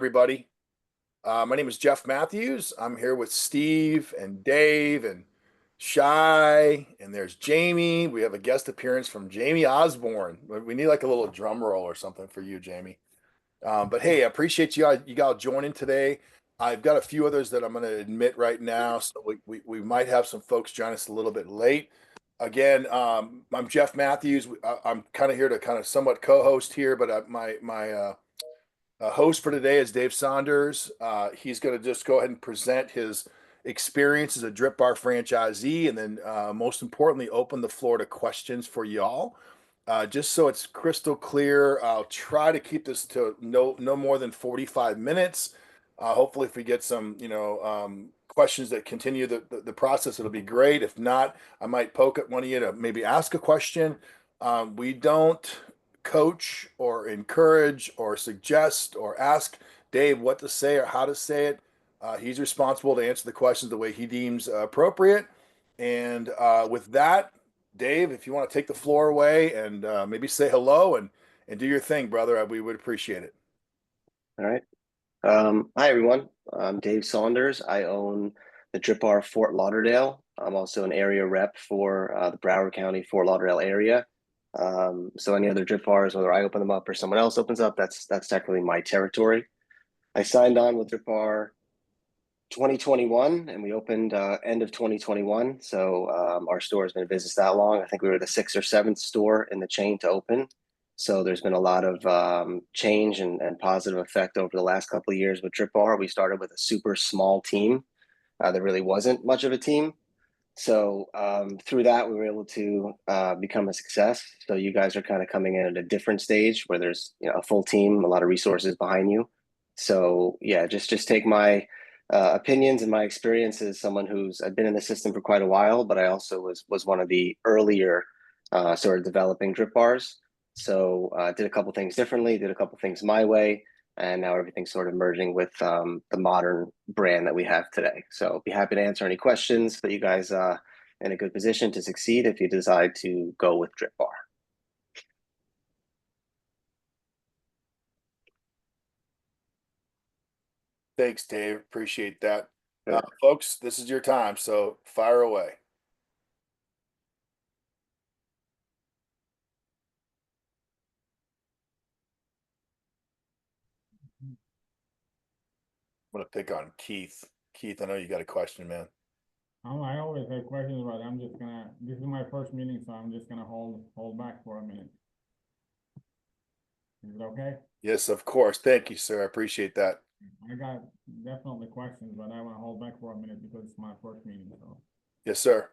Everybody. My name is Jeff Matthews. I'm here with Steve and Dave and Shy, and there's Jamie. We have a guest appearance from Jamie Osborne. We need like a little drum roll or something for you, Jamie. But hey, I appreciate you all joining today. I've got a few others that I'm going to admit right now, so we might have some folks join us a little bit late. Again, I'm Jeff Matthews. I'm kind of here to kind of somewhat co-host here, but my host for today is Dave Saunders. He's going to just go ahead and present his experience as a DRIPBaR franchisee, and then most importantly, open the floor to questions for y'all. Just so it's crystal clear, I'll try to keep this to no more than 45 minutes. Hopefully, if we get some questions that continue the process, it'll be great. If not, I might poke at one of you to maybe ask a question. We don't coach or encourage or suggest or ask Dave what to say or how to say it. He's responsible to answer the questions the way he deems appropriate. And with that, Dave, if you want to take the floor away and maybe say hello and do your thing, brother, we would appreciate it. All right. Hi, everyone. I'm Dave Saunders. I own the DRIPBaR Fort Lauderdale. I'm also an area rep for the Broward County, Fort Lauderdale area. So any other DRIPBARs, whether I open them up or someone else opens up, that's technically my territory. I signed on with DRIPBaR 2021, and we opened end of 2021. So our store has been in business that long. I think we were the 6th or 7th store in the chain to open. So there's been a lot of change and positive effect over the last couple of years with DRIPBaR. We started with a super small team. There really wasn't much of a team. So through that, we were able to become a success. So you guys are kind of coming in at a different stage where there's a full team, a lot of resources behind you. So yeah, just take my opinions and my experience as someone I've been in the system for quite a while, but I also was one of the earlier sort of developing DRIPBARs. So did a couple things differently, did a couple things my way, and now everything's sort of merging with the modern brand that we have today. So be happy to answer any questions, that you guys in a good position to succeed if you decide to go with DRIPBaR. Thanks, Dave. Appreciate that. Sure. Folks, this is your time, so fire away. I'm going to pick on Keith. Keith, I know you got a question, man. I always have questions, but this is my first meeting, so I'm just gonna hold back for a minute. Is it okay? Yes, of course. Thank you, sir. I appreciate that. I got definitely questions, but I want to hold back for a minute because it's my first meeting, so. Yes, sir.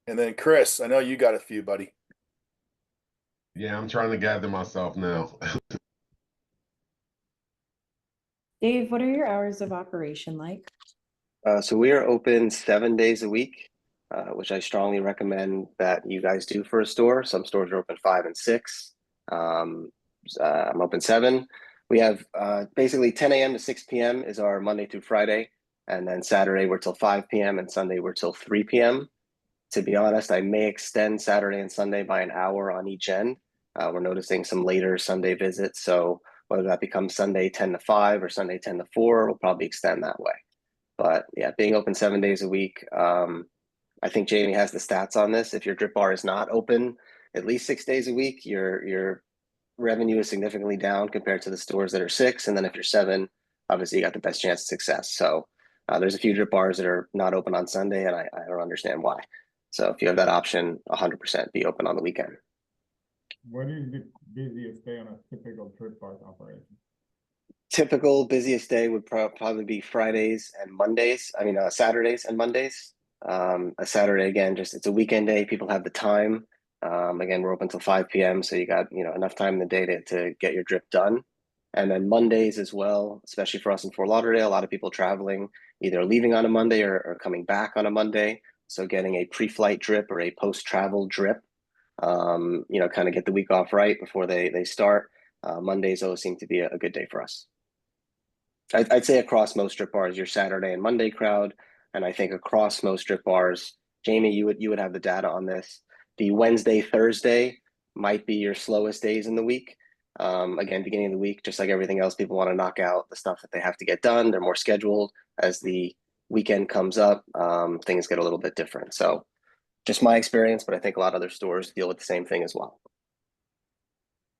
And then Chris, I know you got a few, buddy. Yeah, I'm trying to gather myself now. Dave, what are your hours of operation like? So we are open 7 days a week, which I strongly recommend that you guys do for a store. Some stores are open 5 and 6. I'm open 7. We have basically 10 a.m. to 6 p.m. is our Monday through Friday. And then Saturday we're till 5 p.m. and Sunday we're till 3 p.m. To be honest, I may extend Saturday and Sunday by an hour on each end. We're noticing some later Sunday visits. So whether that becomes Sunday 10 to 5 or Sunday 10 to 4, we'll probably extend that way. But yeah, being open 7 days a week, I think Jamie has the stats on this. If your DRIPBaR is not open at least 6 days a week, your revenue is significantly down compared to the stores that are 6. And then if you're 7, obviously you got the best chance of success. So there's a few DRIPBARs that are not open on Sunday, and I don't understand why. So if you have that option, 100% be open on the weekend. What is the busiest day on a typical DRIPBaR operation? Typical busiest day would probably be Fridays and Mondays. I mean, Saturdays and Mondays. A Saturday, again, just it's a weekend day. People have the time. Again, we're open till 5 p.m. So you got enough time in the day to get your drip done. And then Mondays as well, especially for us in Fort Lauderdale, a lot of people traveling, either leaving on a Monday or coming back on a Monday. So getting a pre-flight drip or a post-travel drip, kind of get the week off right before they start. Mondays always seem to be a good day for us. I'd say across most DRIPBARs, your Saturday and Monday crowd, and I think across most DRIPBARs, Jamie, you would have the data on this. The Wednesday, Thursday might be your slowest days in the week, Again, beginning of the week, just like everything else, people want to knock out the stuff that they have to get done. They're more scheduled. As the weekend comes up, things get a little bit different. So just my experience, but I think a lot of other stores deal with the same thing as well.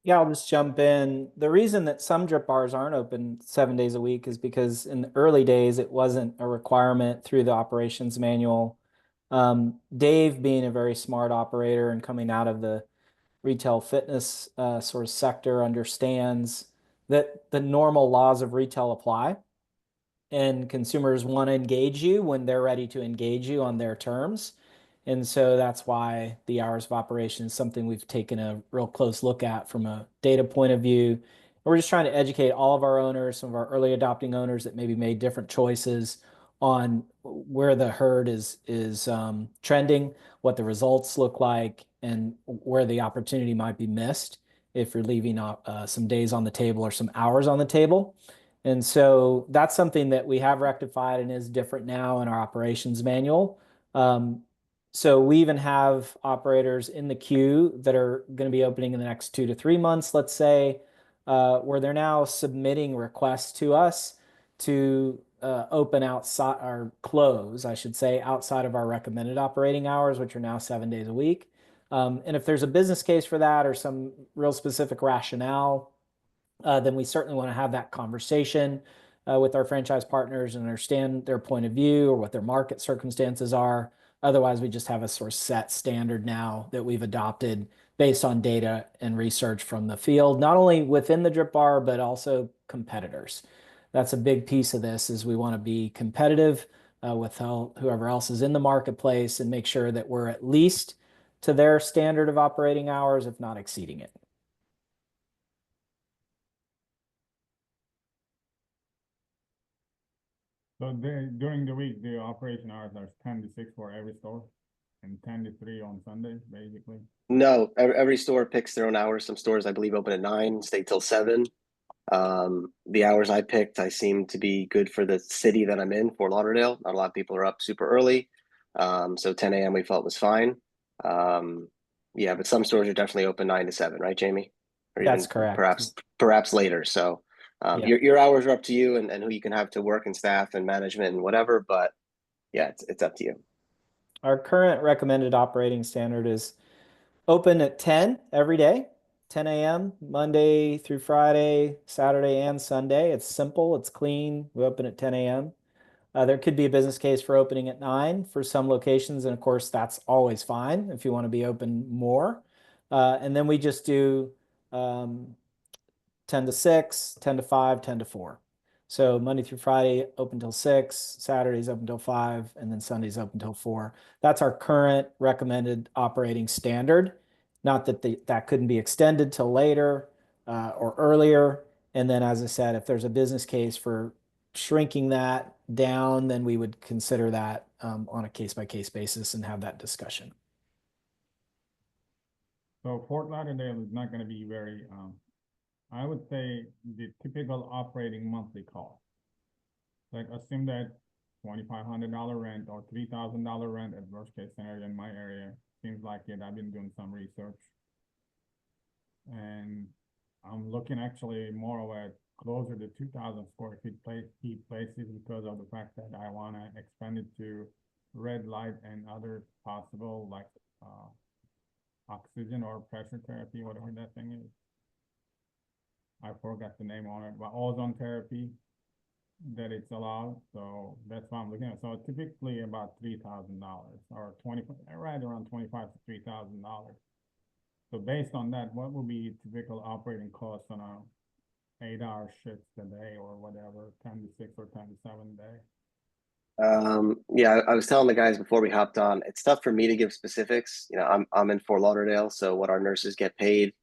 Yeah, I'll just jump in. The reason that some drip bars aren't open 7 days a week is because in the early days, it wasn't a requirement through the operations manual. Dave, being a very smart operator and coming out of the retail fitness sort of sector, understands that the normal laws of retail apply, and consumers want to engage you when they're ready to engage you on their terms. And so that's why the hours of operation is something we've taken a real close look at from a data point of view. We're just trying to educate all of our owners, some of our early adopting owners that maybe made different choices on where the herd is trending, what the results look like, and where the opportunity might be missed if you're leaving some days on the table or some hours on the table. And so that's something that we have rectified and is different now in our operations manual. So we even have operators in the queue that are going to be opening in the next 2 to 3 months, let's say, where they're now submitting requests to us to open outside or close, I should say, outside of our recommended operating hours, which are now 7 days a week. And if there's a business case for that or some real specific rationale, then we certainly want to have that conversation with our franchise partners and understand their point of view or what their market circumstances are. Otherwise, we just have a sort of set standard now that we've adopted based on data and research from the field, not only within the DRIPBaR, but also competitors. That's a big piece of this is we want to be competitive with whoever else is in the marketplace and make sure that we're at least to their standard of operating hours, if not exceeding it. So during the week, the operation hours are 10 to 6 for every store and 10 to 3 on Sundays, basically. No, every store picks their own hours. Some stores, I believe, open at 9, stay till 7. The hours I picked, I seem to be good for the city that I'm in, Fort Lauderdale. Not a lot of people are up super early. So 10 a.m. we felt was fine. Yeah, but some stores are definitely open 9 to 7, right, Jamie? Or That's even correct. perhaps later. So Yeah. your hours are up to you and who you can have to work and staff and management and whatever. But yeah, it's up to you. Our current recommended operating standard is open at 10 every day, 10 a.m., Monday through Friday, Saturday and Sunday. It's simple, it's clean. We open at 10 a.m. There could be a business case for opening at 9 for some locations. And of course, that's always fine if you want to be open more. And then we just do 10 to 6, 10 to 5, 10 to 4. So Monday through Friday, open till 6, Saturdays open till 5, and then Sundays open till 4. That's our current recommended operating standard. Not that that couldn't be extended till later or earlier. And then, as I said, if there's a business case for shrinking that down, then we would consider that on a case-by-case basis and have that discussion. So Fort Lauderdale is not going to be very, I would say the typical operating monthly cost. Like assume that $2,500 rent or $3,000 rent at worst case scenario in my area. Seems like it. I've been doing some research. And I'm looking actually more of a closer to 2,000 square feet places because of the fact that I want to expand it to red light and other possible like oxygen or pressure therapy, whatever that thing is. I forgot the name on it, but ozone therapy that it's allowed. So that's what I'm looking at. So typically about $3,000 or right around $25,000 to $3,000. So based on that, what would be typical operating costs on a 8-hour shifts a day or whatever, 10 to 6 or 10 to 7 day? Yeah, I was telling the guys before we hopped on, it's tough for me to give specifics. You know, I'm in Fort Lauderdale, so what our nurses get paid,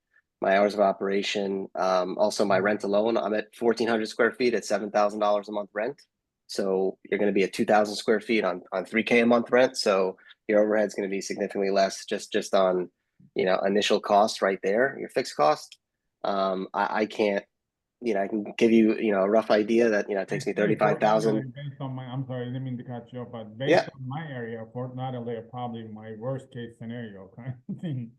my hours of operation, also my rent alone. I'm at 1,400 square feet at $7,000 a month rent. So you're going to be at 2,000 square feet on $3K a month rent. So your overhead's going to be significantly less just on, you know, initial cost right there, your fixed cost. I can't, you know, I can give you, you know, a rough idea that, you know, it takes me 35,000. Based on my, I'm sorry, I didn't mean to cut you off, but based Yeah. on my area, Fort Lauderdale, probably my worst case scenario kind of thing.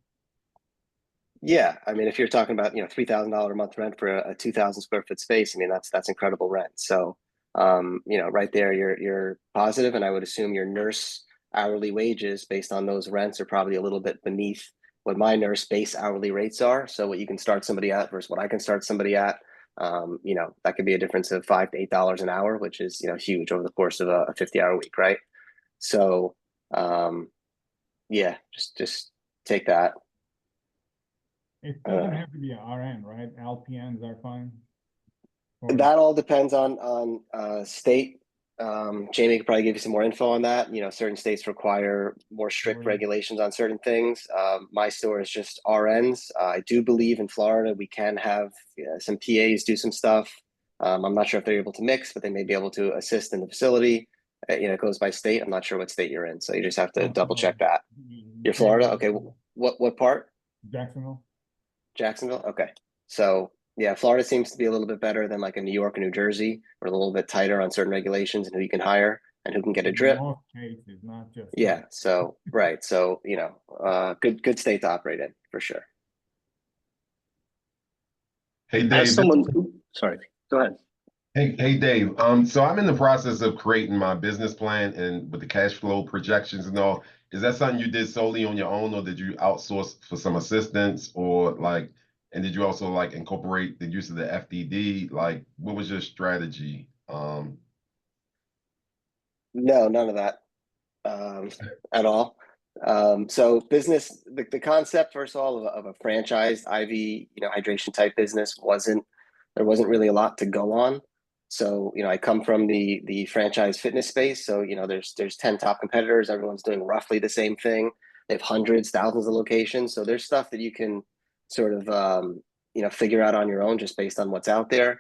Yeah, I mean, if you're talking about, $3,000 a month rent for a 2,000 square foot space, I mean, that's incredible rent. So, right there, you're positive, and I would assume your nurse hourly wages based on those rents are probably a little bit beneath what my nurse base hourly rates are. So, what you can start somebody at versus what I can start somebody at, that could be a difference of $5 to $8 an hour, which is huge over the course of a 50-hour week, right? So, yeah, just take that. It doesn't have to be an RN, right? LPNs are fine. That all depends on state. Jamie could probably give you some more info on that. Certain states require more strict regulations on certain things. My store is just RNs. I do believe in Florida we can have some PAs do some stuff. I'm not sure if they're able to mix, but they may be able to assist in the facility. It goes by state. I'm not sure what state you're in, so you just have to double check that. You're Florida, okay? What part? Jacksonville. Jacksonville, okay. So yeah, Florida seems to be a little bit better than like a New York or New Jersey. We're a little bit tighter on certain regulations and who you can hire and who can get a drip. In most cases, not just Yeah, so right. So, good state to operate in for sure. Hey, As Dave. sorry, go ahead. Hey, Dave. So I'm in the process of creating my business plan and with the cash flow projections and all. Is that something you did solely on your own, or did you outsource for some assistance, or and did you also incorporate the use of the FDD? Like, what was your strategy? No, none of that at all. So business, the concept, first of all, of a franchised IV, hydration type business there wasn't really a lot to go on. So, I come from the franchise fitness space. So, there's 10 top competitors. Everyone's doing roughly the same thing. They have hundreds, thousands of locations. So there's stuff that you can sort of, figure out on your own just based on what's out there.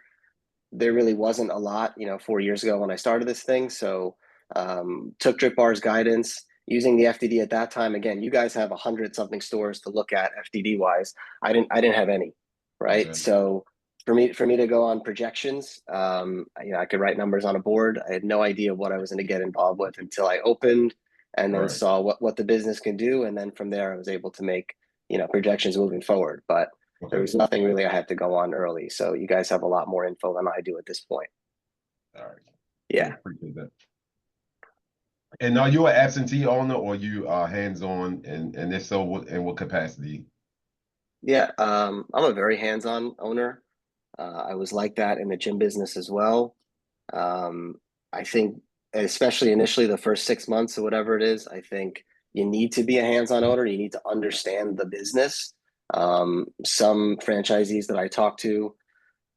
There really wasn't a lot, 4 years ago when I started this thing. So took DRIPBaR's guidance using the FDD at that time. Again, you guys have 100 something stores to look at FDD wise. I didn't have any, right? Okay. So for me to go on projections, I could write numbers on a board. I had no idea what I was going to get involved with until I opened and then saw what the business can do. And then from there, I was able to make, projections moving forward. But there was nothing really I had to go on early. So you guys have a lot more info than I do at this point. All right. Yeah. Appreciate that. And are you an absentee owner, or you are hands-on, and if so, in what capacity? Yeah, I'm a very hands-on owner. I was like that in the gym business as well. I think, especially initially, the first 6 months or whatever it is, I think you need to be a hands-on owner. You need to understand the business. Some franchisees that I talk to,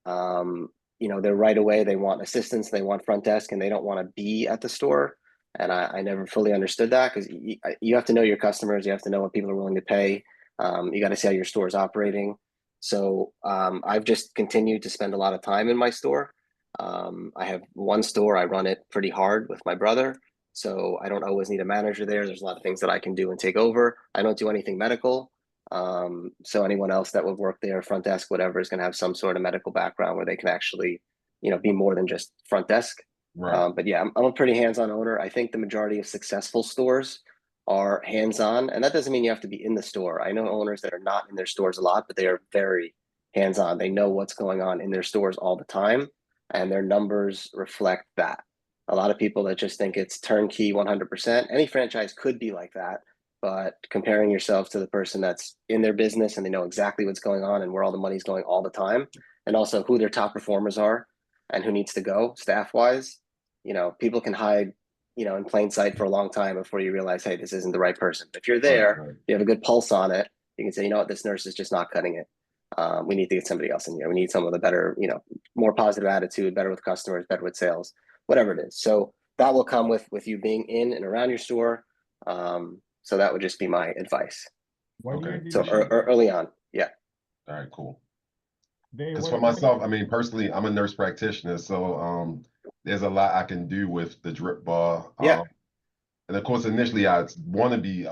they're right away, they want assistance, they want front desk, and they don't want to be at the store. And I never fully understood that because you have to know your customers. You have to know what people are willing to pay. You got to see how your store is operating. So I've just continued to spend a lot of time in my store. I have one store. I run it pretty hard with my brother. So I don't always need a manager there. There's a lot of things that I can do and take over. I don't do anything medical. So anyone else that would work there, front desk, whatever, is going to have some sort of medical background where they can actually, be more than just front desk. Right. But yeah, I'm a pretty hands-on owner. I think the majority of successful stores are hands-on, and that doesn't mean you have to be in the store. I know owners that are not in their stores a lot, but they are very hands-on. They know what's going on in their stores all the time, and their numbers reflect that. A lot of people that just think it's turnkey 100%. Any franchise could be like that, but comparing yourself to the person that's in their business and they know exactly what's going on and where all the money's going all the time, and also who their top performers are and who needs to go staff-wise, people can hide in plain sight for a long time before you realize, hey, this isn't the right person. If you're there, Right. you have a good pulse on it, you can say, you know what, this nurse is just not cutting it. We need to get somebody else in here. We need someone with a better, more positive attitude, better with customers, better with sales, whatever it is. So that will come with you being in and around your store. So that would just be my advice. Okay. So early on, yeah. All right, cool. Dave, Because for myself, I mean, personally, I'm a nurse practitioner, so there's a lot I can do with the DRIPBaR. Yeah. And of course, initially, I want to be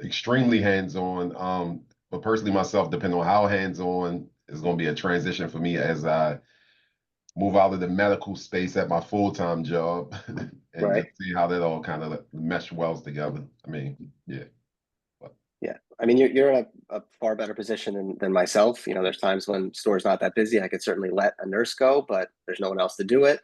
extremely hands-on. But personally, myself, depending on how hands-on, is going to be a transition for me as I move out of the medical space at my full-time job and Right. just see how that all kind of mesh wells together. I mean, yeah. Yeah. I mean, you're in a far better position than myself. You know, there's times when store's not that busy. I could certainly let a nurse go, but there's no one else to do it.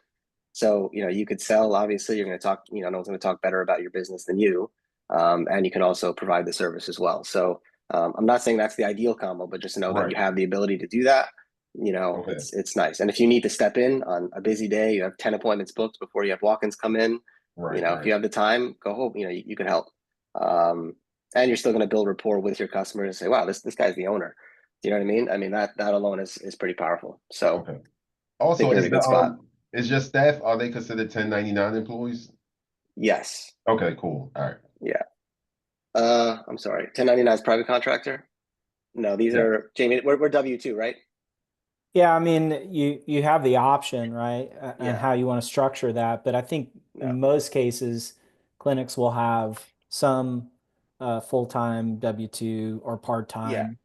So, you know, you could sell, obviously, you're going to talk, you know, no one's going to talk better about your business than you. And you can also provide the service as well. So, I'm not saying that's the ideal combo, but just to know that you Right. have the ability to do that, you know, Okay. it's nice. And if you need to step in on a busy day, you have 10 appointments booked before you have walk-ins come in, you Right. know, if Right. you have the time, go home, you know, you can help. Um, and you're still going to build rapport with your customers and say, wow, this guy's the owner. Do you know what I mean? I mean, that alone is pretty powerful. So Okay. I think Also, you're in a good spot. is your staff, are they considered 1099 employees? Yes. Okay, cool. All right. Yeah. I'm sorry. 1099 is private contractor? No, these Yeah. are Jamie, we're W-2, right? Yeah, I mean, you have the option, right, and Yeah. how you want to structure that. But I think No. in most cases, clinics will have some full-time W-2 or Yeah. part-time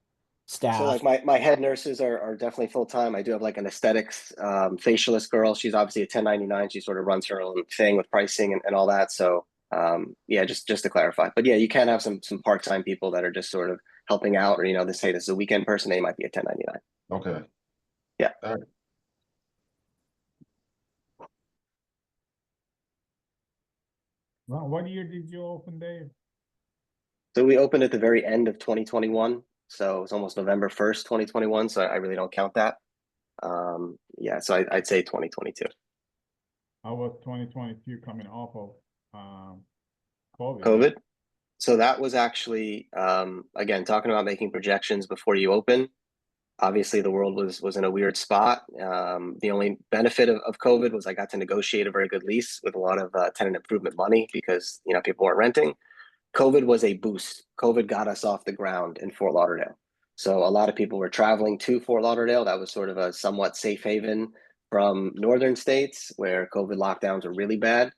So like staff. my head nurses are definitely full time. I do have like an aesthetics facialist girl. She's obviously a 1099. She sort of runs her own thing with pricing and all that. So yeah, just to clarify. But yeah, you can have some part-time people that are just sort of helping out, or you know, they say this is a weekend person, they might be a 1099. Okay. Yeah. All right. Well, what year did you open, Dave? So we opened at the very end of 2021. So it's almost November 1st, 2021. So I really don't count that. Yeah, so I'd say 2022. How was 2022 coming off of COVID? COVID. So that was actually again talking about making projections before you open. Obviously, the world was in a weird spot. The only benefit of COVID was I got to negotiate a very good lease with a lot of tenant improvement money because you know people weren't renting. COVID was a boost. COVID got us off the ground in Fort Lauderdale. So a lot of people were traveling to Fort Lauderdale. That was sort of a somewhat safe haven from northern states where COVID lockdowns were really bad.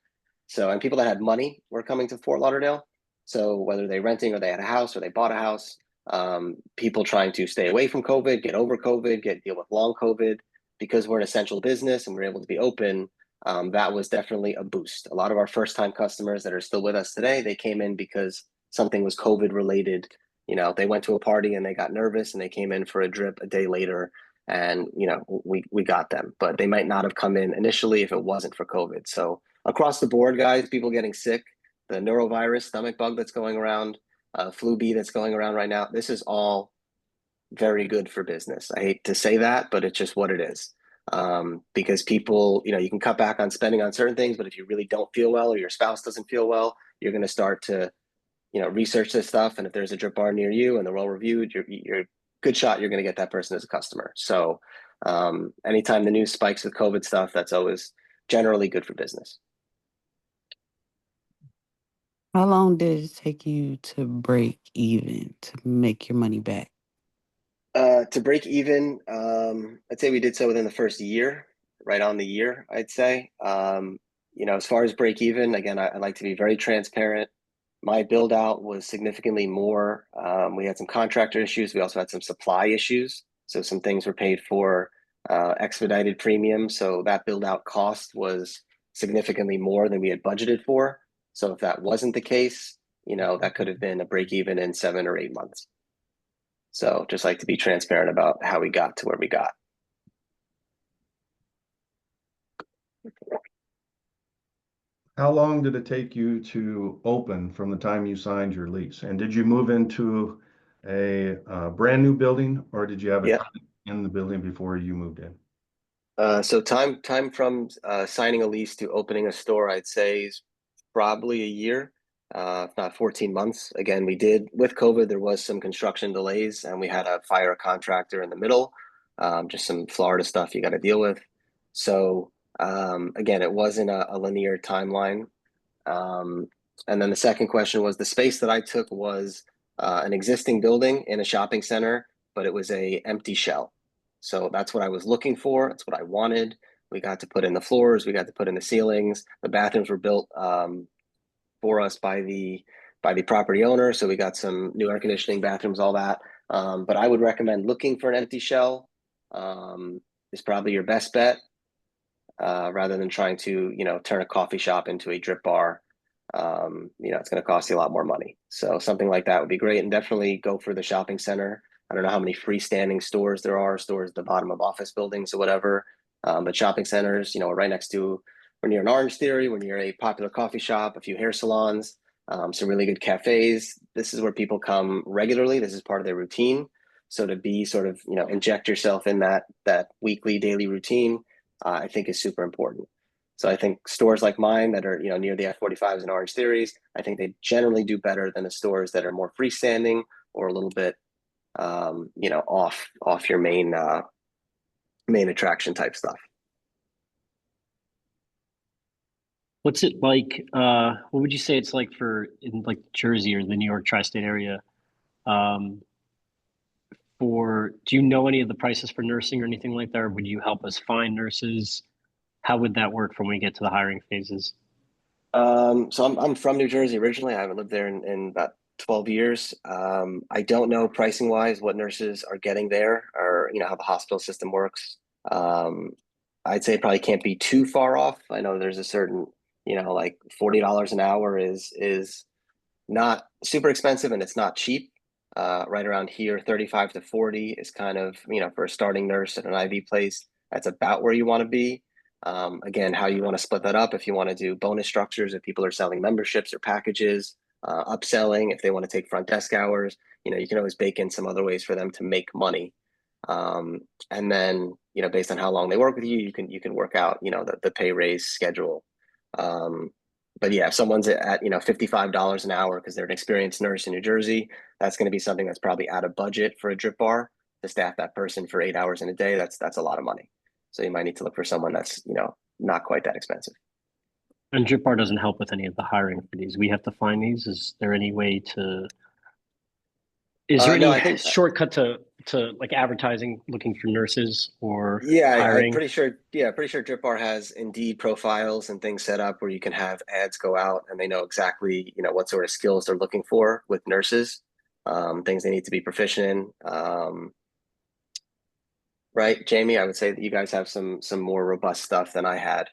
So, and people that had money were coming to Fort Lauderdale. So whether they renting or they had a house or they bought a house, people trying to stay away from COVID, get over COVID, deal with long COVID, because we're an essential business and we're able to be open. That was definitely a boost. A lot of our first time customers that are still with us today, they came in because something was COVID related. You know, they went to a party and they got nervous and they came in for a drip a day later, and you know we got them, but they might not have come in initially if it wasn't for COVID. So across the board, guys, people getting sick, the neurovirus, stomach bug that's going around, flu B that's going around right now. This is all very good for business. I hate to say that, but it's just what it is. Because people, you know, you can cut back on spending on certain things, but if you really don't feel well or your spouse doesn't feel well, you're going to start to, you know, research this stuff. And if there's a drip bar near you and they're well reviewed, you're good shot you're going to get that person as a customer. So anytime the news spikes with COVID stuff, that's always generally good for business. How long did it take you to break even to make your money back? To break even, I'd say we did so within the first year, right on the year, I'd say. You know, as far as break even, again, I like to be very transparent. My build out was significantly more. We had some contractor issues. We also had some supply issues. So some things were paid for expedited premium. So that build out cost was significantly more than we had budgeted for. So if that wasn't the case, you know, that could have been a break even in 7 or 8 months. So just like to be transparent about how we got to where we got. How long did it take you to open from the time you signed your lease? And did you move into a brand new building, or did you have a Yeah. tenant in the building before you moved in? So time from signing a lease to opening a store, I'd say is probably a year, if not 14 months. Again, we did with COVID, there was some construction delays and we had to fire a contractor in the middle. Just some Florida stuff you got to deal with. So again, it wasn't a linear timeline. And then the second question was the space that I took was an existing building in a shopping center, but it was a empty shell. So that's what I was looking for. That's what I wanted. We got to put in the floors. We got to put in the ceilings. The bathrooms were built for us by the property owner. So we got some new air conditioning, bathrooms, all that. But I would recommend looking for an empty shell. Is probably your best bet rather than trying to turn a coffee shop into a drip bar. it's going to cost you a lot more money. So something like that would be great, and definitely go for the shopping center. I don't know how many freestanding stores there are, stores at the bottom of office buildings or whatever. But shopping centers, we're right next to, we're near an Orange Theory, we're near a popular coffee shop, a few hair salons, some really good cafes. This is where people come regularly. This is part of their routine. So to be sort of, inject yourself in that weekly, daily routine, I think is super important. So I think stores like mine that are, near the F45s and Orange Theories, I think they generally do better than the stores that are more freestanding or a little bit, off your main attraction type stuff. What's it like? What would you say it's like in like Jersey or the New York tri-state area? Do you know any of the prices for nursing or anything like that? Or would you help us find nurses? How would that work when we get to the hiring phases? So I'm from New Jersey originally. I haven't lived there in about 12 years. I don't know pricing wise what nurses are getting there, or how the hospital system works. I'd say it probably can't be too far off. I know there's a certain, like $40 an hour is not super expensive and it's not cheap. Right around here, 35 to 40 is kind of, for a starting nurse at an IV place, that's about where you want to be. Again, how you want to split that up, if you want to do bonus structures, if people are selling memberships or packages, upselling, if they want to take front desk hours, you can always bake in some other ways for them to make money. And then, based on how long they work with you, you can work out, the pay raise schedule. But yeah, if someone's at $55 an hour because they're an experienced nurse in New Jersey, that's going to be something that's probably out of budget for a DRIPBaR to staff that person for 8 hours in a day. That's a lot of money. So you might need to look for someone that's not quite that expensive. And DRIPBaR doesn't help with any of the hiring for these. We have to find these. Is there any way to? Is there No, any I think shortcut to like advertising, looking for nurses or yeah, I'm hiring? pretty sure. Yeah, pretty sure DRIPBaR has Indeed profiles and things set up where you can have ads go out and they know exactly what sort of skills they're looking for with nurses, things they need to be proficient in. Right, Jamie, I would say that you guys have some more robust stuff than I had.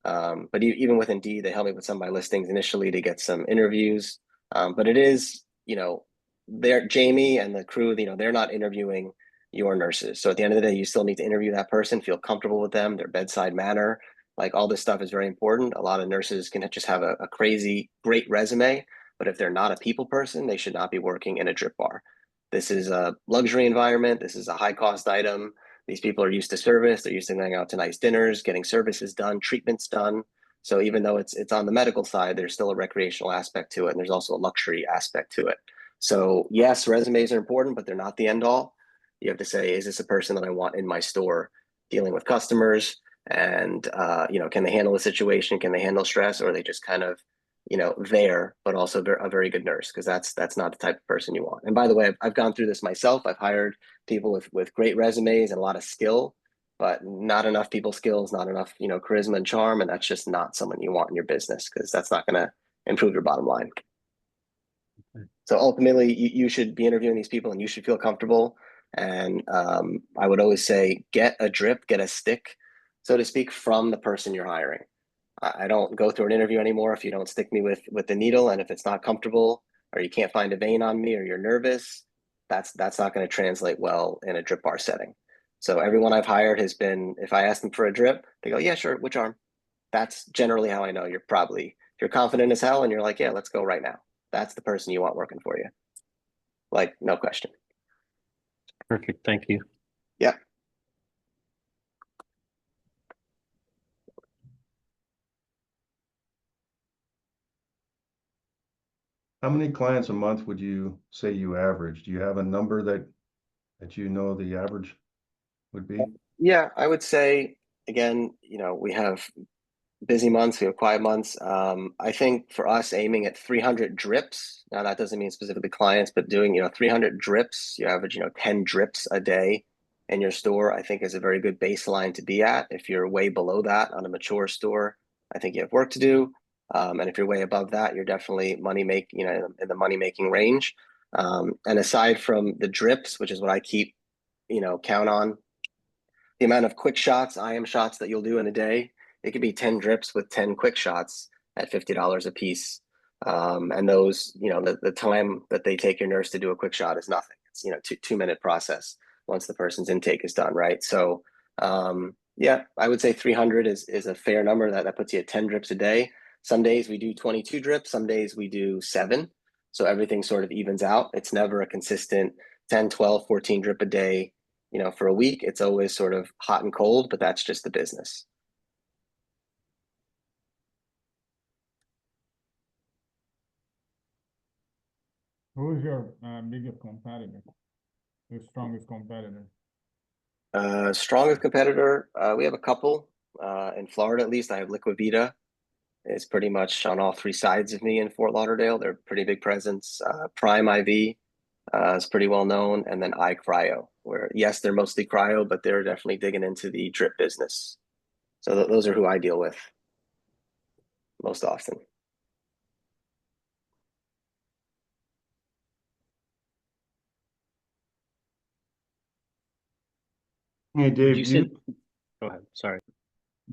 But even with Indeed, they helped me with some of my listings initially to get some interviews. But it is, they're Jamie and the crew, they're not interviewing your nurses. So at the end of the day, you still need to interview that person, feel comfortable with them, their bedside manner. Like all this stuff is very important. A lot of nurses can just have a crazy, great resume, but if they're not a people person, they should not be working in a DRIPBaR. This is a luxury environment. This is a high cost item. These people are used to service. They're used to going out to nice dinners, getting services done, treatments done. So even though it's on the medical side, there's still a recreational aspect to it, and there's also a luxury aspect to it. So yes, resumes are important, but they're not the end all. You have to say, is this a person that I want in my store dealing with customers? And can they handle the situation? Can they handle stress? Or are they just kind of there, but also a very good nurse? Because that's not the type of person you want. And by the way, I've gone through this myself. I've hired people with great resumes and a lot of skill, but not enough people skills, not enough charisma and charm, and that's just not someone you want in your business because that's not going to improve your bottom line. So ultimately, you should be interviewing these people and you should feel comfortable. And I would always say, get a drip, get a stick, so to speak, from the person you're hiring. I don't go through an interview anymore if you don't stick me with the needle, and if it's not comfortable or you can't find a vein on me or you're nervous, that's not going to translate well in a DRIPBaR setting. So everyone I've hired has been, if I ask them for a drip, they go, yeah, sure, which arm? That's generally how I know you're confident as hell and you're like, yeah, let's go right now. That's the person you want working for you. Like, no question. Perfect. Thank you. Yeah. How many clients a month would you say you average? Do you have a number that the average would be? Yeah, I would say, again, we have busy months, we have quiet months. I think for us, aiming at 300 drips. Now that doesn't mean specifically clients, but doing 300 drips, you average 10 drips a day in your store, I think is a very good baseline to be at. If you're way below that on a mature store, I think you have work to do. And if you're way above that, you're definitely in the money making range. And aside from the drips, which is what I keep count on, the amount of quick shots, IM shots that you'll do in a day, it could be 10 drips with 10 quick shots at $50 a piece. And those, the time that they take your nurse to do a quick shot is nothing. It's, 2 minute process once the person's intake is done, right? So, yeah, I would say 300 is a fair number. That puts you at 10 drips a day. Some days we do 22 drips, some days we do 7. So everything sort of evens out. It's never a consistent 10, 12, 14 drip a day, for a week. It's always sort of hot and cold, but that's just the business. Who's your biggest competitor? Your strongest competitor? Strongest competitor, we have a couple. In Florida, at least, I have Liquivita. It's pretty much on all 3 sides of me in Fort Lauderdale. They're a pretty big presence. Prime IV is pretty well known, and then iCryo, where yes, they're mostly cryo, but they're definitely digging into the drip business. So those are who I deal with most often. Hey, Dave, You do you, said, go ahead. Sorry.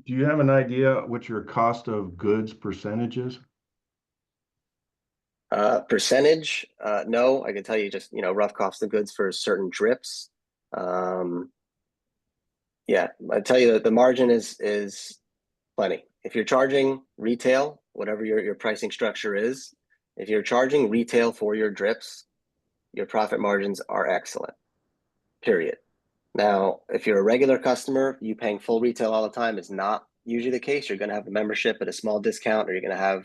do you have an idea what your cost of goods percentage is? Percentage, no, I can tell you just, rough cost of goods for certain drips. Yeah, I tell you that the margin is plenty. If you're charging retail, whatever your pricing structure is, if you're charging retail for your drips, your profit margins are excellent, period. Now, if you're a regular customer, you paying full retail all the time is not usually the case. You're going to have a membership at a small discount, or you're going to have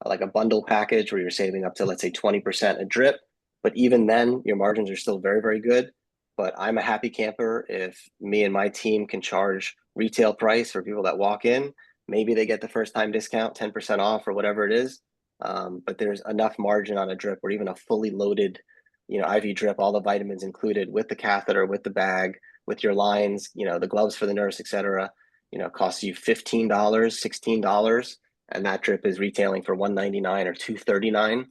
like a bundle package where you're saving up to, let's say, 20% a drip. But even then, your margins are still very, very good. But I'm a happy camper if me and my team can charge retail price for people that walk in. Maybe they get the first time discount, 10% off or whatever it is. But there's enough margin on a drip or even a fully loaded, IV drip, all the vitamins included with the catheter, with the bag, with your lines, the gloves for the nurse, etc. Costs you $15, $16, and that drip is retailing for $199 or $239.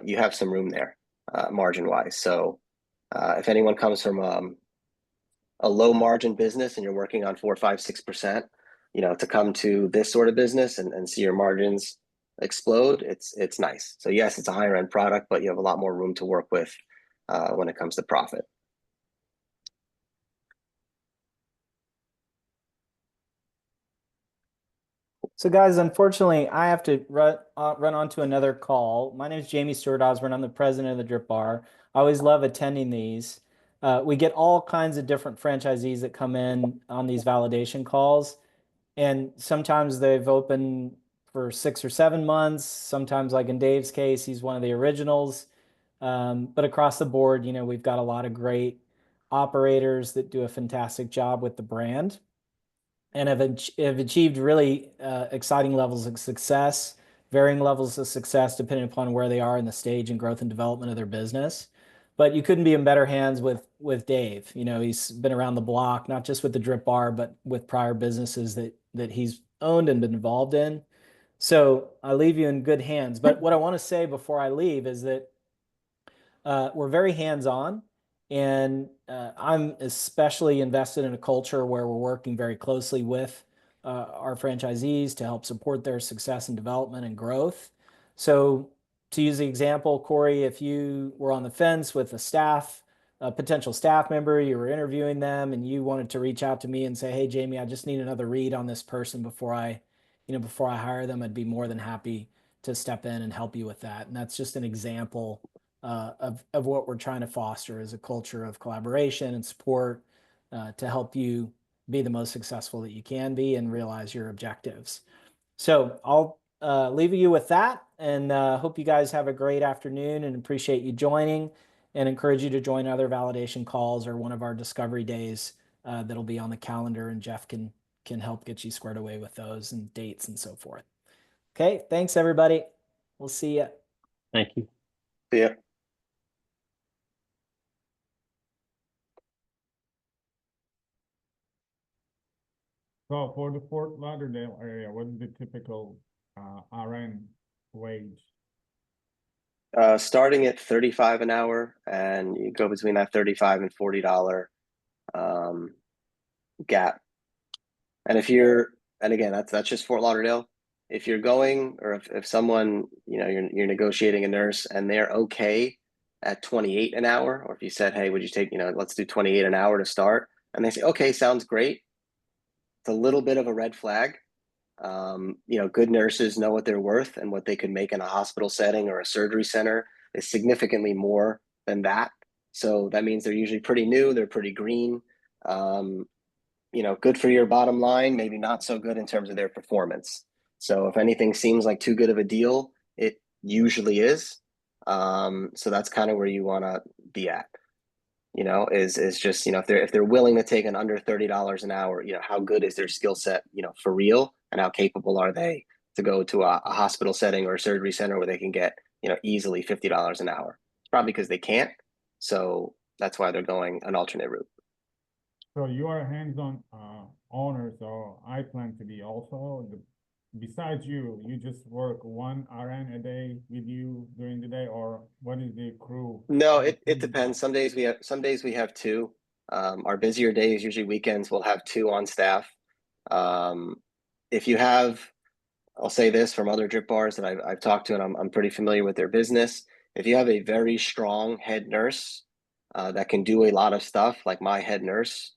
You have some room there, margin wise. So if anyone comes from a low margin business and you're working on 4, 5, 6%, to come to this sort of business and see your margins explode, it's nice. So yes, it's a higher end product, but you have a lot more room to work with when it comes to profit. So guys, unfortunately, I have to run on to another call. My name is Jamie Stewart Osborne. I'm the president of the Drip Bar. I always love attending these. We get all kinds of different franchisees that come in on these validation calls, and sometimes they've opened for 6 or 7 months. Sometimes, like in Dave's case, he's one of the originals. But across the board, we've got a lot of great operators that do a fantastic job with the brand and have achieved really exciting levels of success, varying levels of success depending upon where they are in the stage and growth and development of their business. But you couldn't be in better hands with Dave. He's been around the block, not just with the Drip Bar, but with prior businesses that he's owned and been involved in. So I leave you in good hands. But what I want to say before I leave is that we're very hands-on, and I'm especially invested in a culture where we're working very closely with our franchisees to help support their success and development and growth. So to use the example, Corey, if you were on the fence with a potential staff member, you were interviewing them and you wanted to reach out to me and say, hey, Jamie, I just need another read on this person before I hire them, I'd be more than happy to step in and help you with that. And that's just an example of what we're trying to foster is a culture of collaboration and support to help you be the most successful that you can be and realize your objectives. So I'll leave you with that, and hope you guys have a great afternoon and appreciate you joining, and encourage you to join other validation calls or one of our discovery days that'll be on the calendar, and Jeff can help get you squared away with those and dates and so forth. Okay, thanks everybody. We'll see you. Thank you. See ya. So for the Fort Lauderdale area, what is the typical RN wage? Starting at 35 an hour, and you go between that 35 and $40 gap. And again, that's just Fort Lauderdale. if you're going, or if someone, you're negotiating a nurse and they're okay at 28 an hour, or if you said, hey, would you take, let's do 28 an hour to start, and they say, okay, sounds great, it's a little bit of a red flag. Good nurses know what they're worth, and what they could make in a hospital setting or a surgery center is significantly more than that. So that means they're usually pretty new, they're pretty green. Good for your bottom line, maybe not so good in terms of their performance. So if anything seems like too good of a deal, it usually is. So that's kind of where you want to be at. Is just, if they're willing to take an under $30 an hour, how good is their skill set, for real, and how capable are they to go to a hospital setting or a surgery center where they can get, easily $50 an hour. It's probably because they can't. So that's why they're going an alternate route. So you are a hands-on owner, so I plan to be also. Besides you just work one RN a day with you during the day, or what is the crew? No, it depends. Some days we have two. Our busier days, usually weekends, we'll have two on staff. If you have, I'll say this from other drip bars that I've talked to, and I'm pretty familiar with their business. If you have a very strong head nurse that can do a lot of stuff, like my head nurse,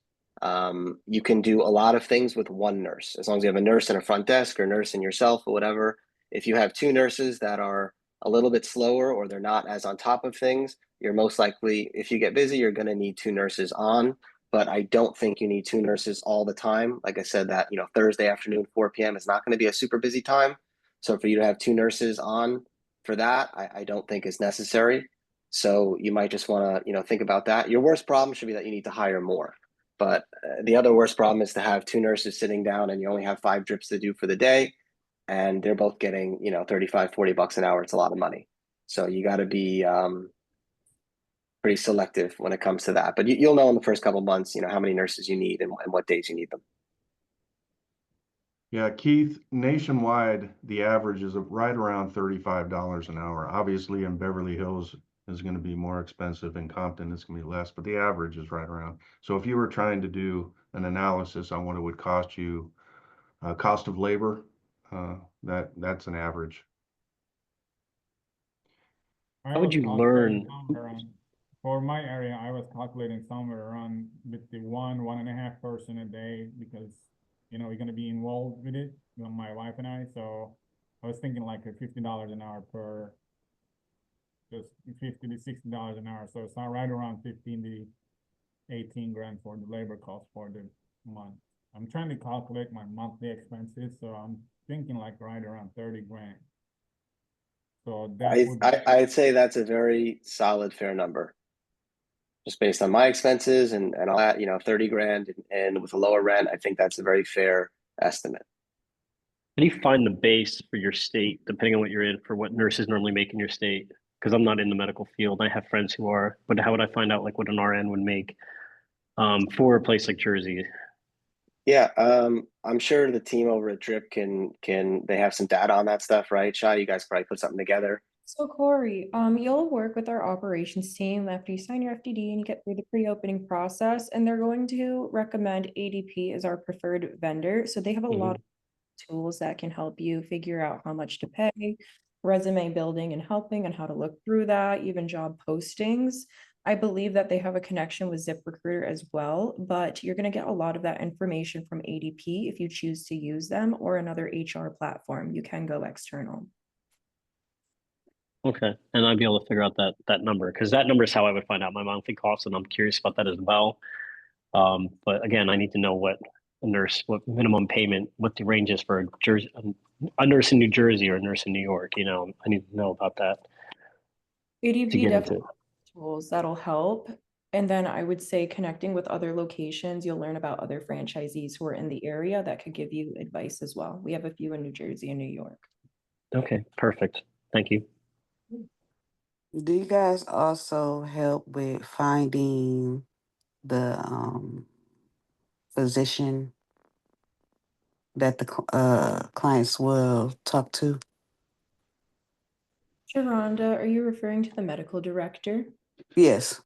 you can do a lot of things with one nurse, as long as you have a nurse in a front desk or nurse in yourself or whatever. If you have two nurses that are a little bit slower, or they're not as on top of things, you're most likely, if you get busy, you're going to need two nurses on. But I don't think you need two nurses all the time. Like I said, that, Thursday afternoon, 4 p.m. is not going to be a super busy time. So for you to have two nurses on for that, I don't think is necessary. So you might just want to, think about that. Your worst problem should be that you need to hire more. But the other worst problem is to have two nurses sitting down and you only have 5 drips to do for the day, and they're both getting, 35, $40 an hour. It's a lot of money. So you got to be pretty selective when it comes to that. But you'll know in the first couple of months, how many nurses you need and what days you need them. Yeah, Keith, nationwide, the average is right around $35 an hour. Obviously, in Beverly Hills is going to be more expensive. In Compton, it's going to be less, but the average is right around. So if you were trying to do an analysis on what it would cost you, cost of labor, that's an average. How would you learn? For my area, I was calculating somewhere around with the 1.5 person a day, because we're going to be involved with it, my wife and I. So I was thinking like a $50 an hour per, just 50 to $60 an hour. So it's not right around 15 to 18 grand for the labor cost for the month. I'm trying to calculate my monthly expenses, so I'm thinking like right around 30 grand. So that I'd say that's a very solid, fair number. Just based on my expenses and all that, 30 grand and with a lower rent, I think that's a very fair estimate. How do you find the base for your state, depending on what you're in, for what nurses normally make in your state? Because I'm not in the medical field. I have friends who are, but how would I find out like what an RN would make for a place like Jersey? Yeah, I'm sure the team over at Drip can they have some data on that stuff, right? Shai, you guys probably put something together. So Corey, you'll work with our operations team after you sign your FDD and you get through the pre-opening process, and they're going to recommend ADP as our preferred vendor. So they have a lot of tools that can help you figure out how much to pay, resume building and helping, and how to look through that, even job postings. I believe that they have a connection with ZipRecruiter as well, but you're going to get a lot of that information from ADP if you choose to use them, or another HR platform. You can go external. Okay, and I'd be able to figure out that number, because that number is how I would find out my monthly costs, and I'm curious about that as well. But again, I need to know what what minimum payment, what the range is for a nurse in New Jersey or a nurse in New York. I need to know about that to ADP get definitely into. tools that'll help. And then I would say connecting with other locations, you'll learn about other franchisees who are in the area that could give you advice as well. We have a few in New Jersey and New York. Okay, perfect. Thank you. Do you guys also help with finding the physician that the clients will talk to? Sharonda, are you referring to the medical director? Yes.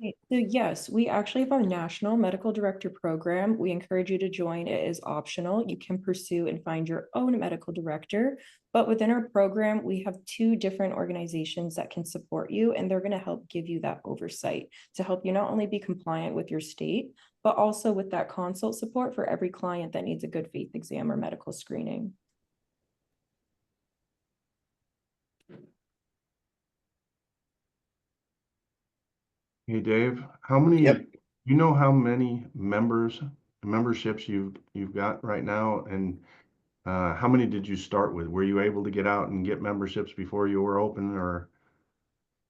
So yes, we actually have a national medical director program. We encourage you to join. It is optional. You can pursue and find your own medical director. But within our program, we have two different organizations that can support you, and they're going to help give you that oversight to help you not only be compliant with your state, but also with that consult support for every client that needs a good faith exam or medical screening. Hey, Dave, how many, Yep. you know how many memberships you've got right now? And how many did you start with? Were you able to get out and get memberships before you were open, or?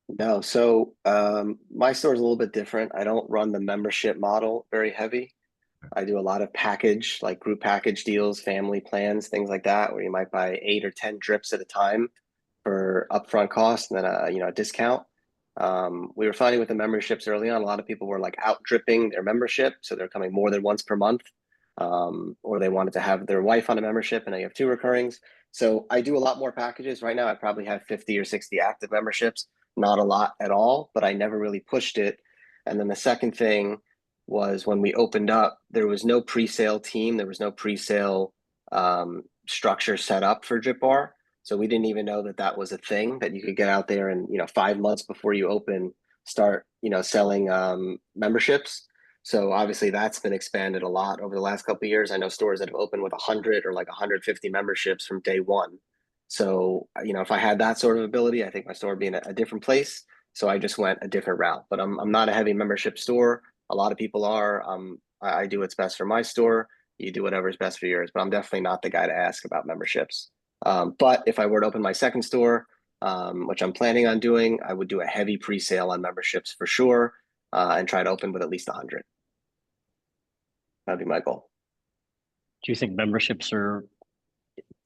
No, so my store is a little bit different. I don't run the membership model very heavy. I do a lot of package, like group package deals, family plans, things like that, where you might buy 8 or 10 drips at a time for upfront cost and then a discount. We were finding with the memberships early on, a lot of people were like out dripping their membership, so they're coming more than once per month, or they wanted to have their wife on a membership, and now you have 2 recurrings. So I do a lot more packages right now. I probably have 50 or 60 active memberships, not a lot at all, but I never really pushed it. And then the second thing was when we opened up, there was no pre-sale team, there was no pre-sale structure set up for DRIPBaR. So we didn't even know that that was a thing that you could get out there and 5 months before you open, start selling memberships. So obviously that's been expanded a lot over the last couple of years. I know stores that have opened with 100 or like 150 memberships from day one. So if I had that sort of ability, I think my store would be in a different place. So I just went a different route. But I'm not a heavy membership store. A lot of people are. I do what's best for my store. You do whatever is best for yours. But I'm definitely not the guy to ask about memberships. But if I were to open my second store, which I'm planning on doing, I would do a heavy pre-sale on memberships for sure, and try to open with at least 100. That'd be my goal. Do you think memberships are,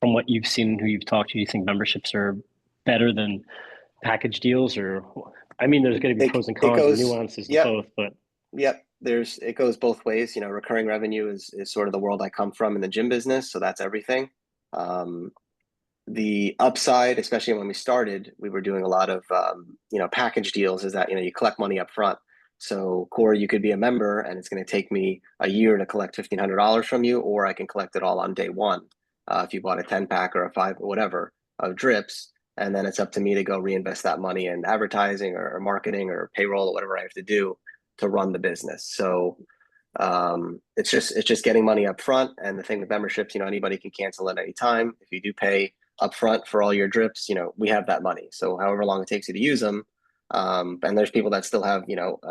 from what you've seen and who you've talked to, do you think memberships are better than package deals? Or, I mean, there's going to be pros and cons and nuances to both, but Yep, it goes both ways. Recurring revenue is sort of the world I come from in the gym business, so that's everything. The upside, especially when we started, we were doing a lot of package deals, is that you collect money up front. So Core, you could be a member and it's going to take me a year to collect $1,500 from you, or I can collect it all on day one, if you bought a 10-pack or a 5 or whatever of drips, and then it's up to me to go reinvest that money in advertising or marketing or payroll or whatever I have to do to run the business. So it's just getting money up front. And the thing with memberships, anybody can cancel at any time. If you do pay upfront for all your drips, we have that money. So however long it takes you to use them, and there's people that still have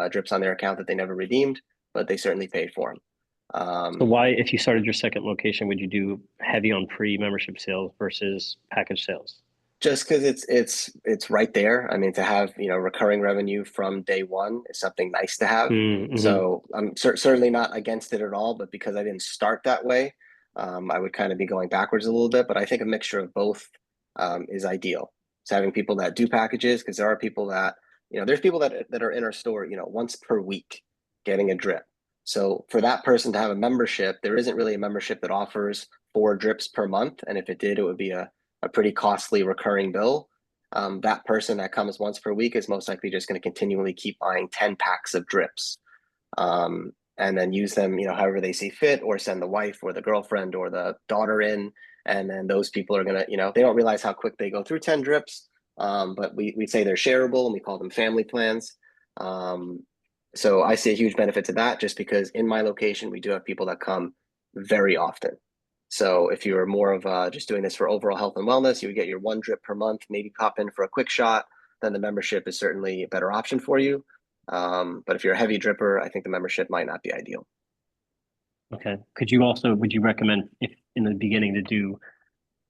drips on their account that they never redeemed, but they certainly paid for them. So why, if you started your second location, would you do heavy on pre-membership sales versus package sales? Just because it's right there. I mean, to have recurring revenue from day one is something nice to have. Mm-hmm. So I'm certainly not against it at all, but because I didn't start that way, I would kind of be going backwards a little bit. But I think a mixture of both is ideal. So having people that do packages, because there are people that there's people that are in our store once per week getting a drip. So for that person to have a membership, there isn't really a membership that offers 4 drips per month, and if it did, it would be a pretty costly recurring bill. That person that comes once per week is most likely just going to continually keep buying 10 packs of drips, and then use them, however they see fit, or send the wife or the girlfriend or the daughter in. And then those people are going to, they don't realize how quick they go through 10 drips. But we say they're shareable and we call them family plans. So I see a huge benefit to that, just because in my location, we do have people that come very often. So if you're more of just doing this for overall health and wellness, you would get your 1 drip per month, maybe pop in for a quick shot, then the membership is certainly a better option for you. But if you're a heavy dripper, I think the membership might not be ideal. Okay. Would you recommend, if in the beginning, to do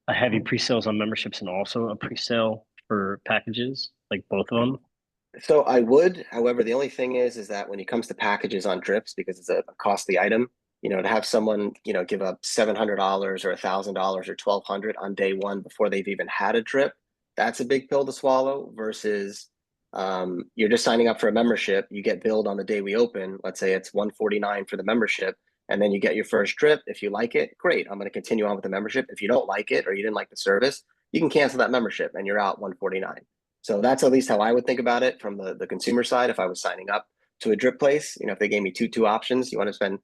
a heavy pre-sales on memberships and also a pre-sale for packages, like both of them? So I would, however, the only thing is that when it comes to packages on drips, because it's a costly item, to have someone, give up $700 or $1,000 or $1,200 on day one before they've even had a drip, that's a big pill to swallow. Versus you're just signing up for a membership, you get billed on the day we open. Let's say it's $149 for the membership, and then you get your first drip. If you like it, great, I'm going to continue on with the membership. If you don't like it or you didn't like the service, you can cancel that membership and you're out $149. So that's at least how I would think about it from the consumer side if I was signing up to a drip place, if they gave me two options, you want to spend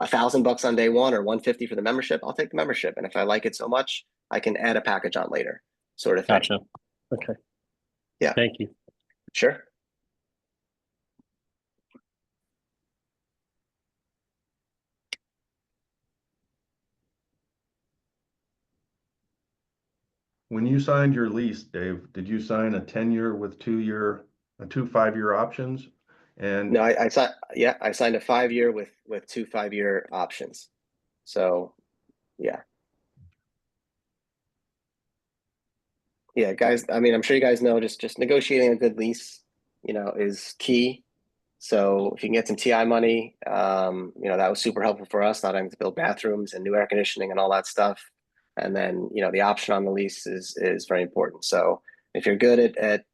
$1,000 on day one or 150 for the membership, I'll take the membership. And if I like it so much, I can add a package on later, sort of thing. Gotcha. Okay. Yeah. Thank you. Sure. When you signed your lease, Dave, did you sign a 10-year with 2 5-year options? And No, I signed. Yeah, I signed a 5-year with 2 5-year options. So, yeah. Yeah, guys. I mean, I'm sure you guys know just negotiating a good lease, is key. So if you can get some TI money, that was super helpful for us, not having to build bathrooms and new air conditioning and all that stuff. And then, the option on the lease is very important. So if you're good at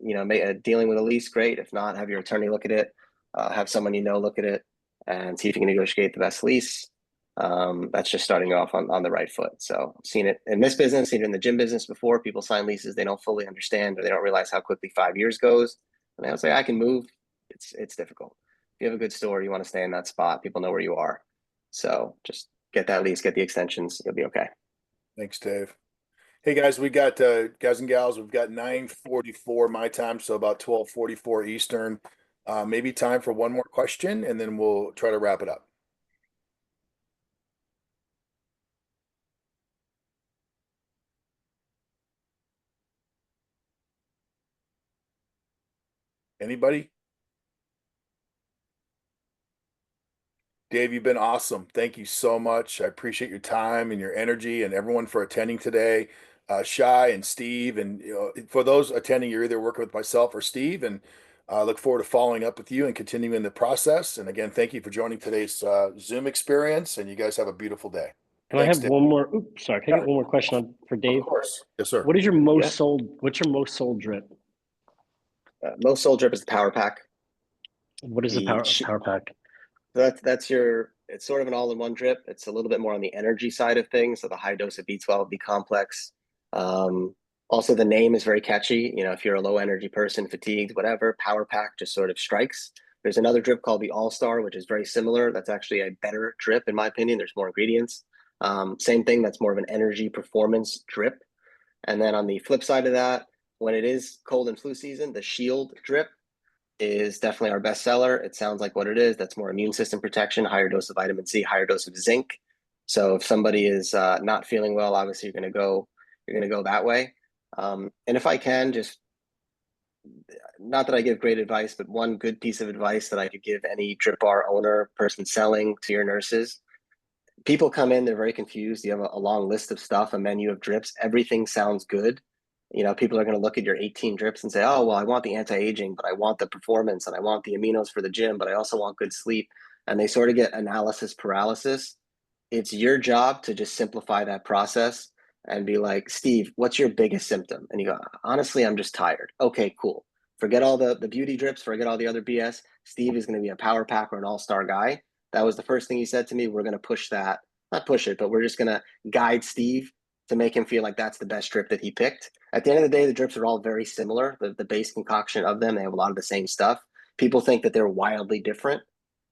dealing with a lease, great. If not, have your attorney look at it, have someone look at it, and see if you can negotiate the best lease. That's just starting off on the right foot. So I've seen it in this business, seen it in the gym business before. People sign leases they don't fully understand, or they don't realize how quickly 5 years goes. And they'll say, I can move. It's difficult. If you have a good store, you want to stay in that spot. People know where you are. So just get that lease, get the extensions. You'll be okay. Thanks, Dave. Hey guys, we got guys and gals, we've got 9:44 my time, so about 12:44 Eastern. Maybe time for one more question, and then we'll try to wrap it up. Anybody? Dave, you've been awesome. Thank you so much. I appreciate your time and your energy, and everyone for attending today. Shai and Steve, and for those attending, you're either working with myself or Steve, and look forward to following up with you and continuing the process. And again, thank you for joining today's Zoom experience, and you guys have a beautiful day. Can Thanks, I have Dave. one more? Oops, sorry. Can I get one more question for Dave? Of course. Yes, sir. What is your most Yeah. sold? What's your most sold drip? Most sold drip is the power pack. What is the power pack? That's it's sort of an all-in-one drip. It's a little bit more on the energy side of things. So the high dose of B12, B complex. Also, the name is very catchy. If you're a low energy person, fatigued, whatever, power pack just sort of strikes. There's another drip called the All-Star, which is very similar. That's actually a better drip, in my opinion. There's more ingredients. Same thing. That's more of an energy performance drip. And then on the flip side of that, when it is cold and flu season, the Shield drip is definitely our best seller. It sounds like what it is. That's more immune system protection, higher dose of vitamin C, higher dose of zinc. So if somebody is not feeling well, obviously you're going to go that way. And if I can, just not that I give great advice, but one good piece of advice that I could give any DRIPBaR owner, person selling to your nurses. People come in, they're very confused. You have a long list of stuff, a menu of drips. Everything sounds good. People are going to look at your 18 drips and say, oh, well, I want the anti-aging, but I want the performance and I want the aminos for the gym, but I also want good sleep. And they sort of get analysis paralysis. It's your job to just simplify that process and be like, Steve, what's your biggest symptom? And you go, honestly, I'm just tired. Okay, cool. Forget all the beauty drips, forget all the other BS. Steve is going to be a power pack or an all-star guy. That was the first thing he said to me. We're going to push that, not push it, but we're just going to guide Steve to make him feel like that's the best drip that he picked. At the end of the day, the drips are all very similar. The base concoction of them, they have a lot of the same stuff. People think that they're wildly different.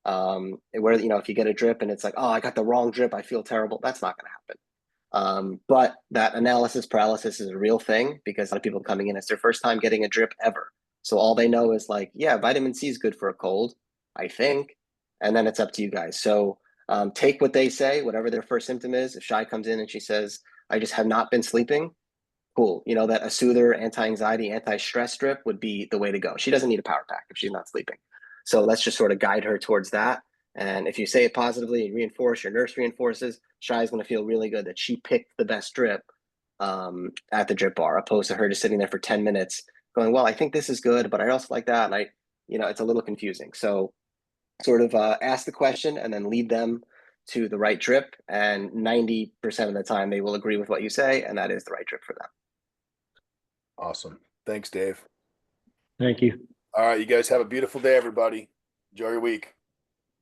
Where, if you get a drip and it's like, oh, I got the wrong drip, I feel terrible. That's not going to happen. But that analysis paralysis is a real thing because a lot of people coming in, it's their first time getting a drip ever. So all they know is like, yeah, vitamin C is good for a cold, I think. And then it's up to you guys. So take what they say, whatever their first symptom is. If Shai comes in and she says, I just have not been sleeping, cool. That a soother, anti-anxiety, anti-stress strip would be the way to go. She doesn't need a power pack if she's not sleeping. So let's just sort of guide her towards that. And if you say it positively and reinforce, your nurse reinforces, Shai's going to feel really good that she picked the best drip at the DRIPBaR, opposed to her just sitting there for 10 minutes going, well, I think this is good, but I also like that. And it's a little confusing. So sort of ask the question and then lead them to the right drip. And 90% of the time they will agree with what you say. And that is the right drip for them. Awesome. Thanks, Dave. Thank you. All right, you guys have a beautiful day, everybody. Enjoy your week.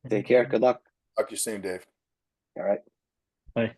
Take care. Good luck. Talk to you soon, Dave. All right. Bye.